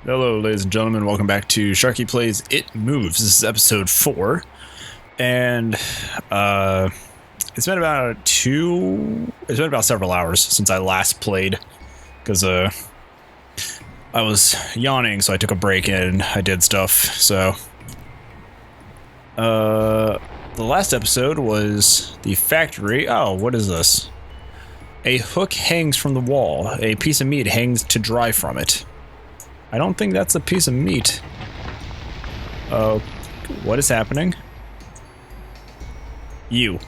Hello, ladies and gentlemen. Welcome back to Sharky Plays It Moves. This is episode 4, and it's been about several hours since I last played, because I was yawning, so I took a break and I did stuff. So the last episode was the factory. Oh, what is this? A hook hangs from the wall. A piece of meat hangs to dry from it. I don't think that's a piece of meat. What is happening? You.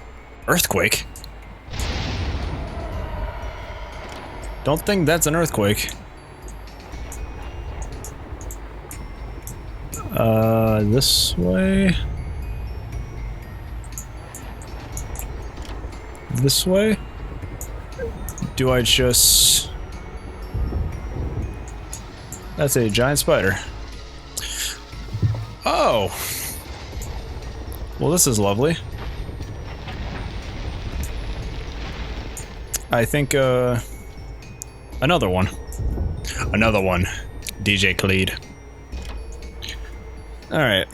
Earthquake? Don't think that's an earthquake. This way? This way? Do I just... That's a giant spider. Oh! Well, this is lovely. I think, another one. Another one. DJ Khalid. Alright.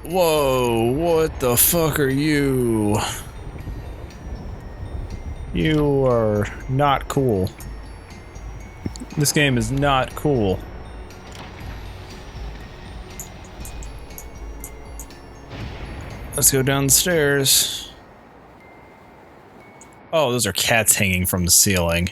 Whoa, what the fuck are you? You are not cool. This game is not cool. Let's go down the stairs. Oh, those are cats hanging from the ceiling.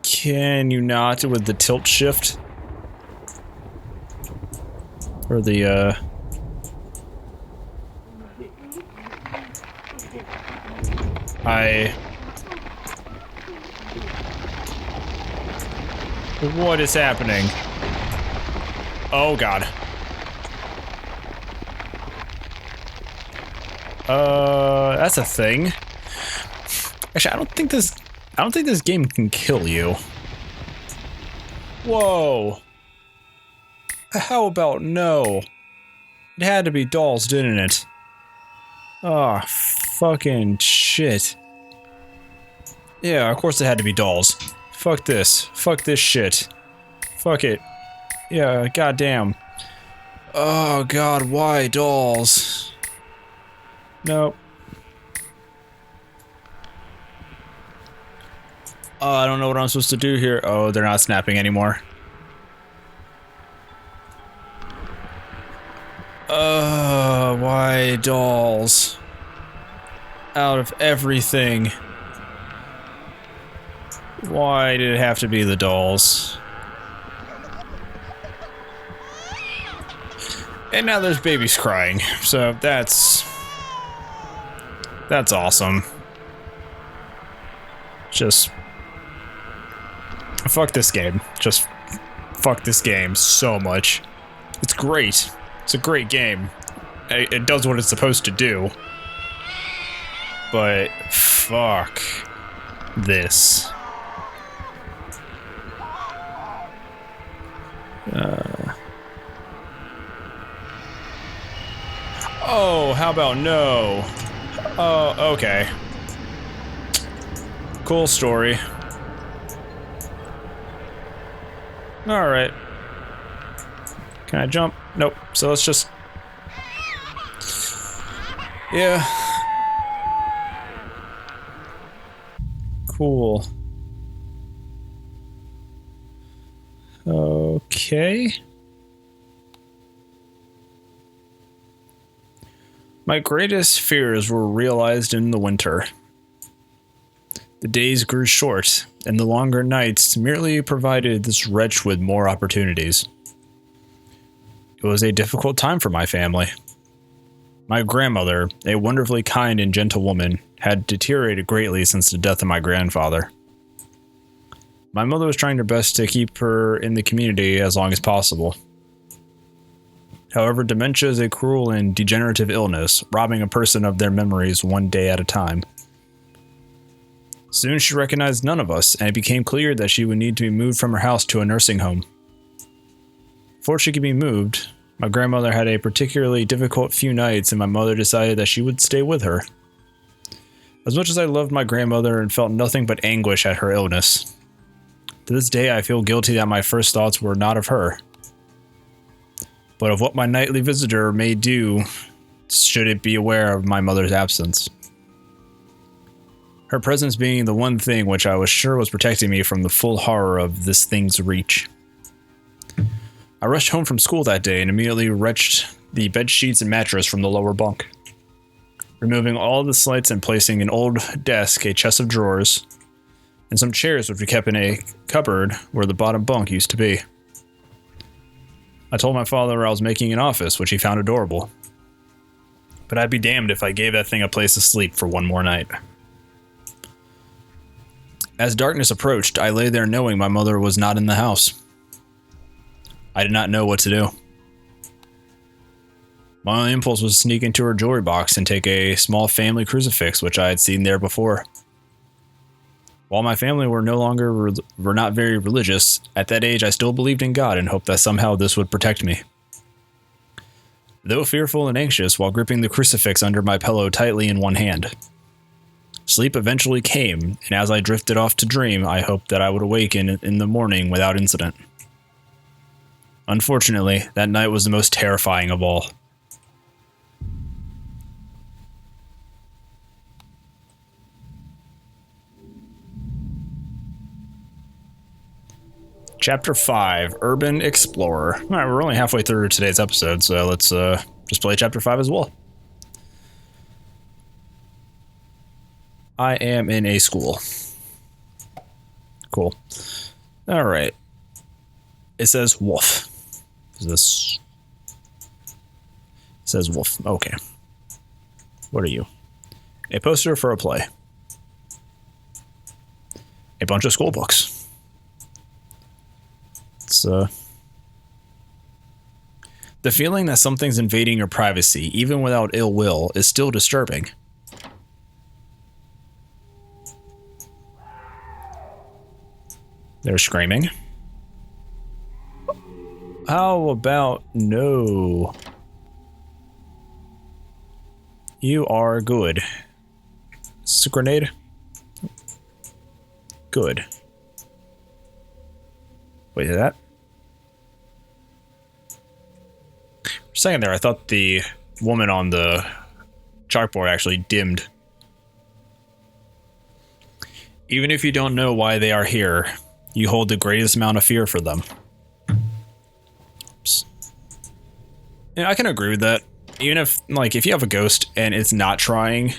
Can you not with the tilt shift? Or the, What is happening? Oh god. That's a thing. Actually, I don't think this game can kill you. Whoa. How about no? It had to be dolls, didn't it? Oh, fucking shit. Yeah, of course it had to be dolls. Fuck this. Fuck this shit. Fuck it. Yeah, goddamn. Oh god, why dolls? Nope. Oh, I don't know what I'm supposed to do here. Oh, they're not snapping anymore. Why dolls? Out of everything. Why did it have to be the dolls? And now there's babies crying, so that's awesome. Just fuck this game. Just fuck this game so much. It's great. It's a great game. It does what it's supposed to do. But fuck this. Oh, how about no? Oh, okay. Cool story. Alright. Can I jump? Nope. So let's just... Yeah. Cool. Okay. My greatest fears were realized in the winter. The days grew short, and the longer nights merely provided this wretch with more opportunities. It was a difficult time for my family. My grandmother, a wonderfully kind and gentle woman, had deteriorated greatly since the death of my grandfather. My mother was trying her best to keep her in the community as long as possible. However, dementia is a cruel and degenerative illness, robbing a person of their memories one day at a time. Soon she recognized none of us, and it became clear that she would need to be moved from her house to a nursing home. Before she could be moved, my grandmother had a particularly difficult few nights, and my mother decided that she would stay with her. As much as I loved my grandmother and felt nothing but anguish at her illness, to this day I feel guilty that my first thoughts were not of her, but of what my nightly visitor may do should it be aware of my mother's absence. Her presence being the one thing which I was sure was protecting me from the full horror of this thing's reach. I rushed home from school that day and immediately wrenched the bed sheets and mattress from the lower bunk, removing all the slates and placing an old desk, a chest of drawers, and some chairs which we kept in a cupboard where the bottom bunk used to be. I told my father I was making an office, which he found adorable, but I'd be damned if I gave that thing a place to sleep for one more night. As darkness approached, I lay there knowing my mother was not in the house. I did not know what to do. My only impulse was to sneak into her jewelry box and take a small family crucifix which I had seen there before. While my family were not very religious, at that age I still believed in God and hoped that somehow this would protect me. Though fearful and anxious while gripping the crucifix under my pillow tightly in one hand. Sleep eventually came, and as I drifted off to dream, I hoped that I would awaken in the morning without incident. Unfortunately, that night was the most terrifying of all. Chapter 5, Urban Explorer. All right, we're only halfway through today's episode, so let's just play Chapter 5 as well. I am in a school. Cool. All right. It says wolf. Is this... It says wolf. Okay. What are you? A poster for a play. A bunch of school books. It's, the feeling that something's invading your privacy, even without ill will, is still disturbing. They're screaming. How about no? You are good. Is this a grenade? Good. Wait, is that? For a second there, I thought the woman on the chalkboard actually dimmed. Even if you don't know why they are here, you hold the greatest amount of fear for them. Oops. Yeah, I can agree with that. Even if, if you have a ghost and it's not trying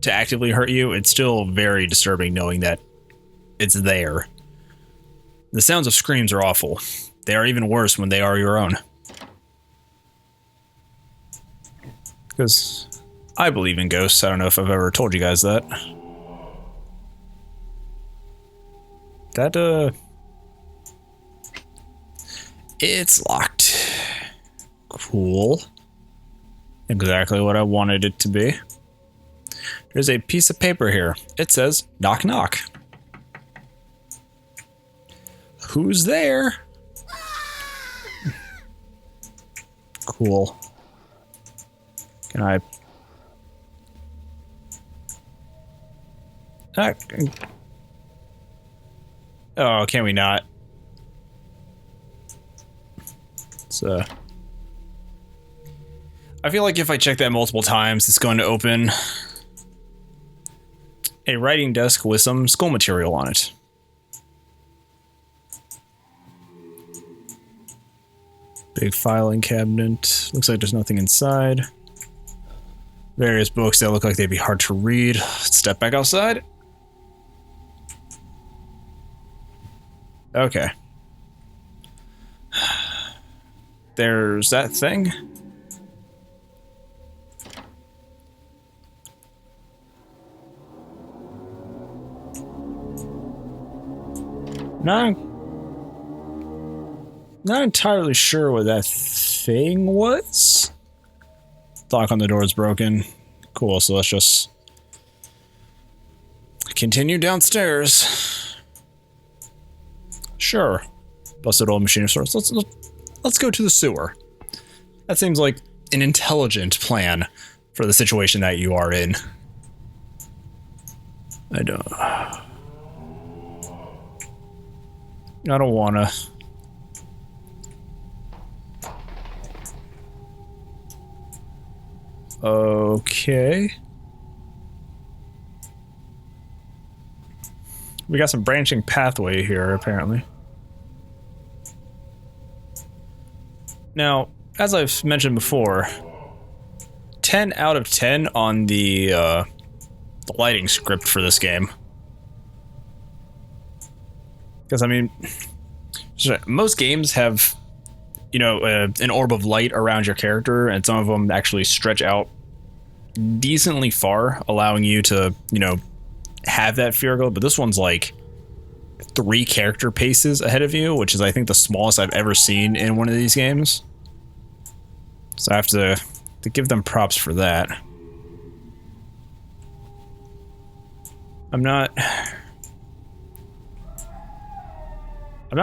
to actively hurt you, it's still very disturbing knowing that it's there. The sounds of screams are awful. They are even worse when they are your own. Because I believe in ghosts. I don't know if I've ever told you guys that. It's locked. Cool. Exactly what I wanted it to be. There's a piece of paper here. It says, knock knock. Who's there? Cool. Can I... Oh, can we not? I feel like if I check that multiple times, it's going to open a writing desk with some school material on it. Big filing cabinet. Looks like there's nothing inside. Various books that look like they'd be hard to read. Let's step back outside. Okay. There's that thing. Not entirely sure what that thing was. Lock on the door is broken. Cool, so let's just continue downstairs. Sure. Busted old machine of sorts. Let's go to the sewer. That seems like an intelligent plan for the situation that you are in. I don't wanna. Okay. We got some branching pathway here, apparently. Now, as I've mentioned before, 10 out of 10 on the lighting script for this game. Because, I mean, most games have, you know, an orb of light around your character, and some of them actually stretch out decently far, allowing you to, you know, have that fear go. But this one's like 3 character paces ahead of you, which is, I think, the smallest I've ever seen in one of these games. So I have to give them props for that. I'm not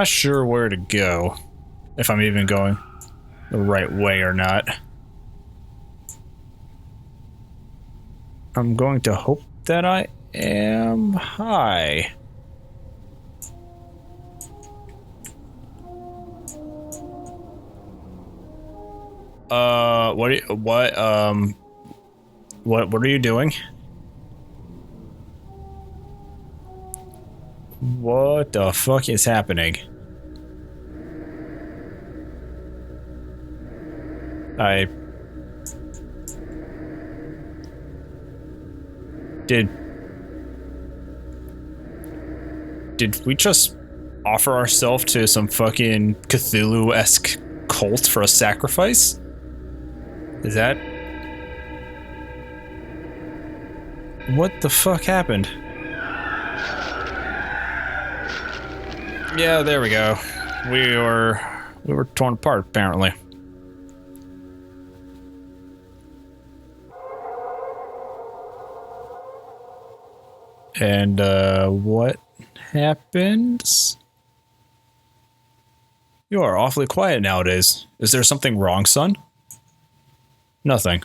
sure where to go, if I'm even going the right way or not. I'm going to hope that I am. Hi. What are you doing? What the fuck is happening? Did we just offer ourselves to some fucking Cthulhu-esque cult for a sacrifice? Is that... What the fuck happened? Yeah, there we go. We were torn apart, apparently. And, what happens? You are awfully quiet nowadays. Is there something wrong, son? Nothing.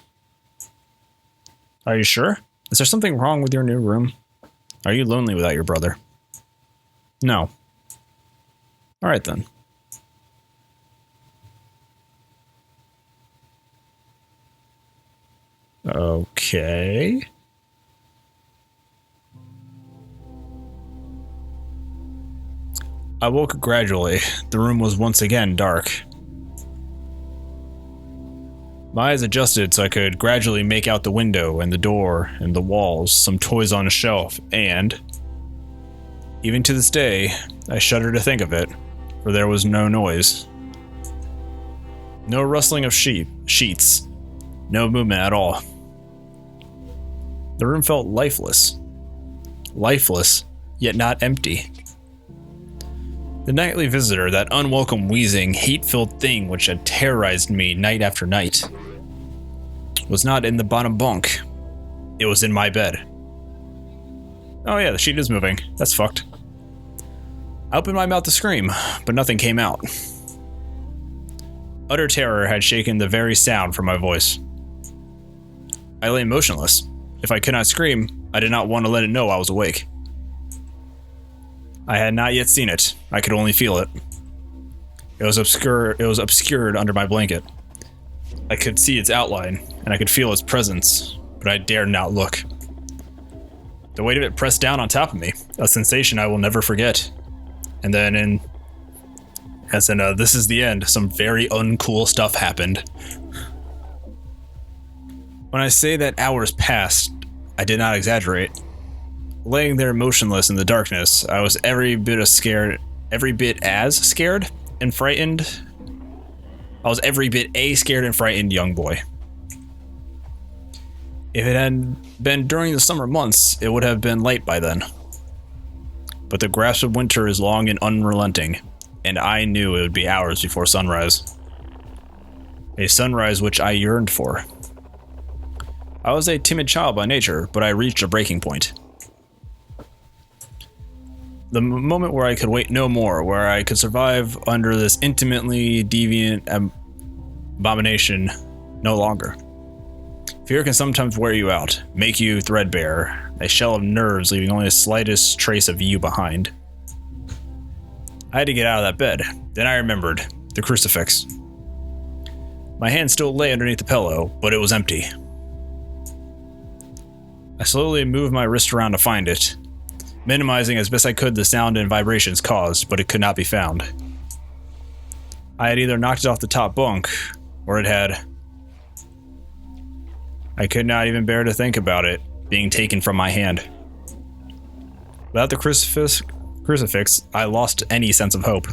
Are you sure? Is there something wrong with your new room? Are you lonely without your brother? No. All right, then. Okay. I woke gradually. The room was once again dark. My eyes adjusted so I could gradually make out the window and the door and the walls, some toys on a shelf, and... even to this day, I shudder to think of it, for there was no noise. No rustling of sheets. No movement at all. The room felt lifeless. Lifeless, yet not empty. The nightly visitor, that unwelcome, wheezing, hate-filled thing which had terrorized me night after night, was not in the bottom bunk. It was in my bed. Oh yeah, the sheet is moving. That's fucked. I opened my mouth to scream, but nothing came out. Utter terror had shaken the very sound from my voice. I lay motionless. If I could not scream, I did not want to let it know I was awake. I had not yet seen it. I could only feel it. It was obscured under my blanket. I could see its outline, and I could feel its presence, but I dared not look. The weight of it pressed down on top of me, a sensation I will never forget. And then this is the end, some very uncool stuff happened. When I say that hours passed, I did not exaggerate. Laying there motionless in the darkness, I was every bit as scared and frightened. I was every bit a scared and frightened young boy. If it had been during the summer months, it would have been light by then. But the grasp of winter is long and unrelenting, and I knew it would be hours before sunrise. A sunrise which I yearned for. I was a timid child by nature, but I reached a breaking point. The moment where I could wait no more, where I could survive under this intimately deviant abomination no longer. Fear can sometimes wear you out, make you threadbare, a shell of nerves leaving only the slightest trace of you behind. I had to get out of that bed. Then I remembered the crucifix. My hand still lay underneath the pillow, but it was empty. I slowly moved my wrist around to find it, minimizing as best I could the sound and vibrations caused, but it could not be found. I had either knocked it off the top bunk, or it had... I could not even bear to think about it being taken from my hand. Without the crucifix, I lost any sense of hope.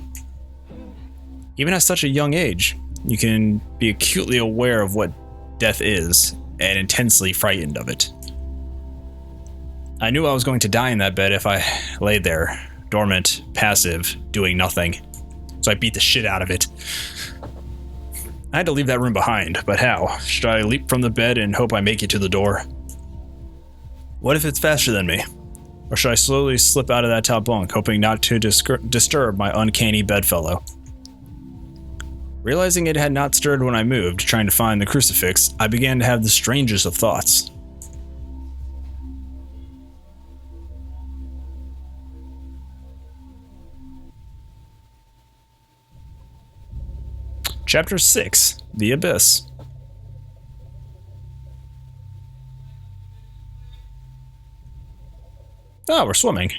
Even at such a young age, you can be acutely aware of what death is and intensely frightened of it. I knew I was going to die in that bed if I lay there, dormant, passive, doing nothing. So I beat the shit out of it. I had to leave that room behind, but how? Should I leap from the bed and hope I make it to the door? What if it's faster than me? Or should I slowly slip out of that top bunk, hoping not to disturb my uncanny bedfellow? Realizing it had not stirred when I moved, trying to find the crucifix, I began to have the strangest of thoughts. Chapter 6, The Abyss. Oh, we're swimming.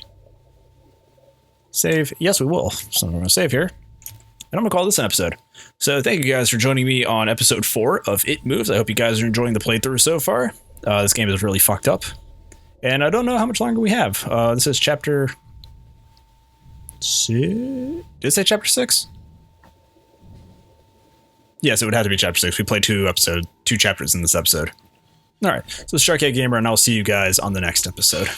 Save. Yes, we will. So we're going to save here. And I'm going to call this an episode. So thank you guys for joining me on episode 4 of It Moves. I hope you guys are enjoying the playthrough so far. This game is really fucked up. And I don't know how much longer we have. This is chapter 6. Did it say chapter 6? Yes, it would have to be chapter 6. We played 2 chapters in this episode. All right. So it's SharkyHat Gamer, and I'll see you guys on the next episode.